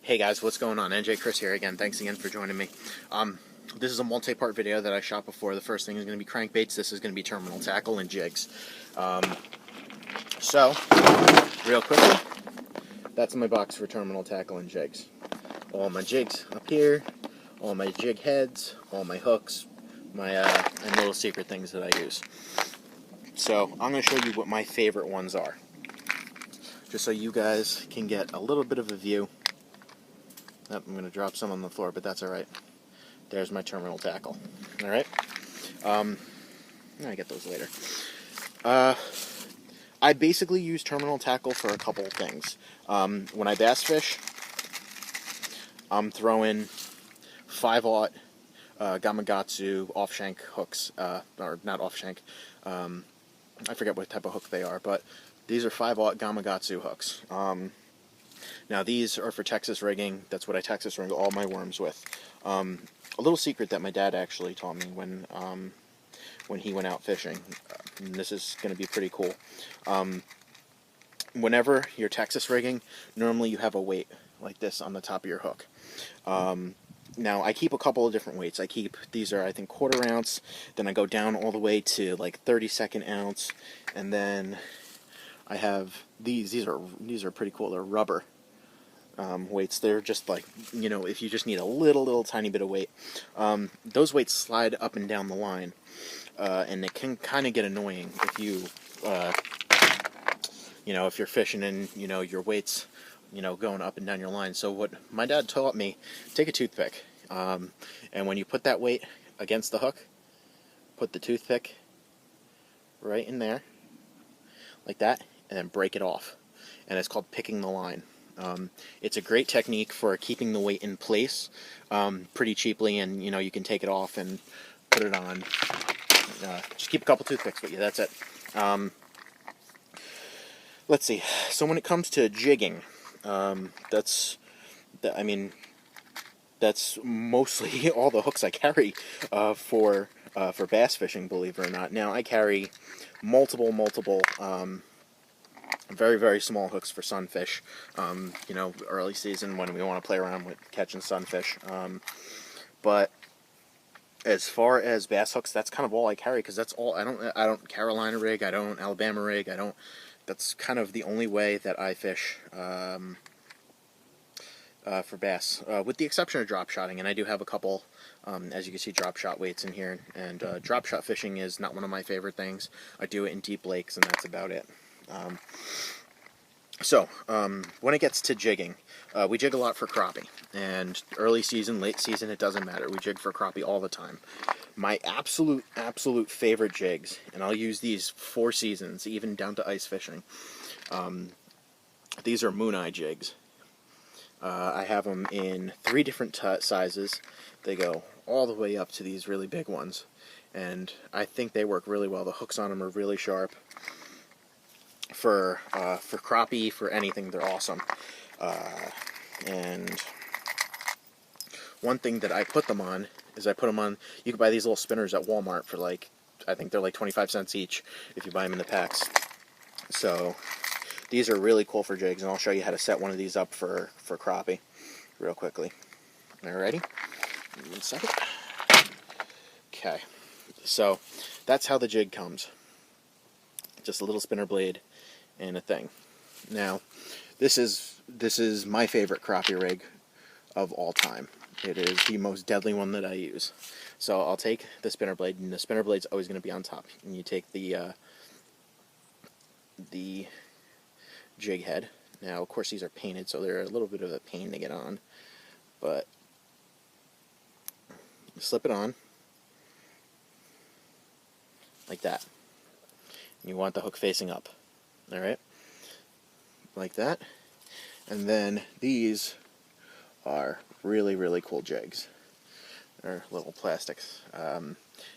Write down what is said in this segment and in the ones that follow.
Hey guys, what's going on? NJ Chris here again. Thanks again for joining me. This is a multi-part video that I shot before. The first thing is going to be crankbaits. This is going to be terminal tackle and jigs. So, real quickly, that's my box for terminal tackle and jigs. All my jigs up here, all my jig heads, all my hooks, my and little secret things that I use. So, I'm going to show you what my favorite ones are, just so you guys can get a little bit of a view. Oh, I'm going to drop some on the floor, but that's alright. There's my terminal tackle. Alright? I get those later. I basically use terminal tackle for a couple things. When I bass fish, I'm throwing 5/0 Gamakatsu off-shank hooks. Or not off-shank. I forget what type of hook they are, but these are 5/0 Gamakatsu hooks. Now these are for Texas rigging. That's what I Texas rig all my worms with. A little secret that my dad actually taught me when he went out fishing. And this is going to be pretty cool. Whenever you're Texas rigging, normally you have a weight like this on the top of your hook. Now I keep a couple of different weights. These are I think 1/4 ounce. Then I go down all the way to like 32nd ounce, and then I have these. These are pretty cool. They're rubber. Weights. They're just like, you know, if you just need a little tiny bit of weight. Those weights slide up and down the line, and it can kind of get annoying if if you're fishing and, your weight's, going up and down your line. So what my dad taught me, take a toothpick, and when you put that weight against the hook, put the toothpick right in there, like that, and then break it off. And it's called picking the line. It's a great technique for keeping the weight in place pretty cheaply, and you can take it off and put it on. Just keep a couple toothpicks with you. That's it. Let's see. So when it comes to jigging, that's mostly all the hooks I carry for bass fishing. Believe it or not. Now I carry multiple. Very small hooks for sunfish, early season when we want to play around with catching sunfish. But as far as bass hooks, that's kind of all I carry, because that's all. I don't Carolina rig, I don't Alabama rig, that's kind of the only way that I fish for bass, with the exception of drop shotting, and I do have a couple, as you can see, drop shot weights in here, and drop shot fishing is not one of my favorite things. I do it in deep lakes, and that's about it. So, when it gets to jigging, we jig a lot for crappie, and early season, late season, it doesn't matter. We jig for crappie all the time. My absolute favorite jigs, and I'll use these 4 seasons, even down to ice fishing. These are Moon Eye jigs. I have them in 3 different sizes. They go all the way up to these really big ones, and I think they work really well. The hooks on them are really sharp. For crappie, for anything, they're awesome. And one thing that I put them on is you can buy these little spinners at Walmart for I think they're like 25 cents each if you buy them in the packs. So these are really cool for jigs, and I'll show you how to set one of these up for crappie real quickly. Alrighty? 1 second. Okay. So that's how the jig comes. Just a little spinner blade and a thing. Now, this is my favorite crappie rig of all time. It is the most deadly one that I use. So I'll take the spinner blade, and the spinner blade's always going to be on top. And you take the jig head. Now, of course, these are painted, so they're a little bit of a pain to get on. But you slip it on like that. You want the hook facing up, alright, like that. And then these are really cool jigs. They're little plastics.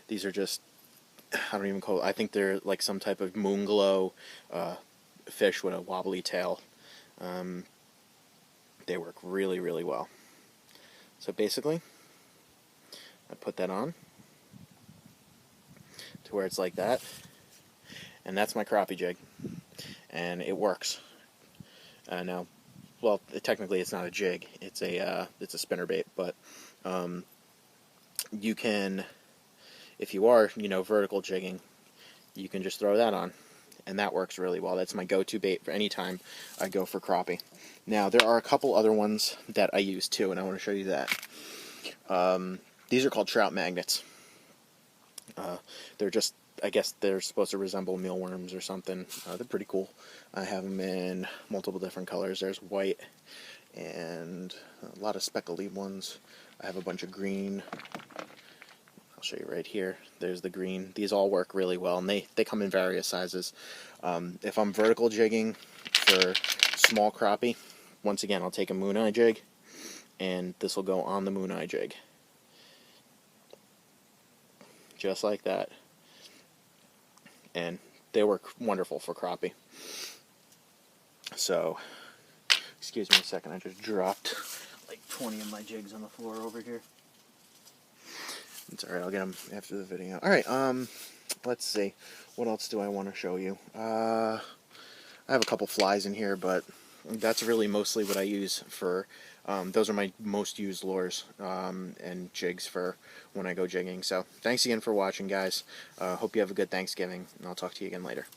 These are just, I don't even call it, I think they're like some type of moon glow fish with a wobbly tail. They work really well. So basically, I put that on to where it's like that. And that's my crappie jig, and it works. Now, well, technically it's not a jig, it's a spinnerbait, but you can, if you are, vertical jigging, you can just throw that on, and that works really well. That's my go-to bait for any time I go for crappie. Now, there are a couple other ones that I use too, and I want to show you that. These are called trout magnets. They're just, I guess they're supposed to resemble mealworms or something. They're pretty cool. I have them in multiple different colors. There's white and a lot of speckly ones. I have a bunch of green. I'll show you right here. There's the green. These all work really well, and they come in various sizes. If I'm vertical jigging for small crappie, once again, I'll take a moon eye jig, and this will go on the moon eye jig. Just like that. And they work wonderful for crappie. So, excuse me a second, I just dropped like 20 of my jigs on the floor over here. It's alright, I'll get them after the video. Alright, let's see. What else do I want to show you? I have a couple flies in here, but that's really mostly what I use for, those are my most used lures and jigs for when I go jigging. So, thanks again for watching, guys. Hope you have a good Thanksgiving, and I'll talk to you again later.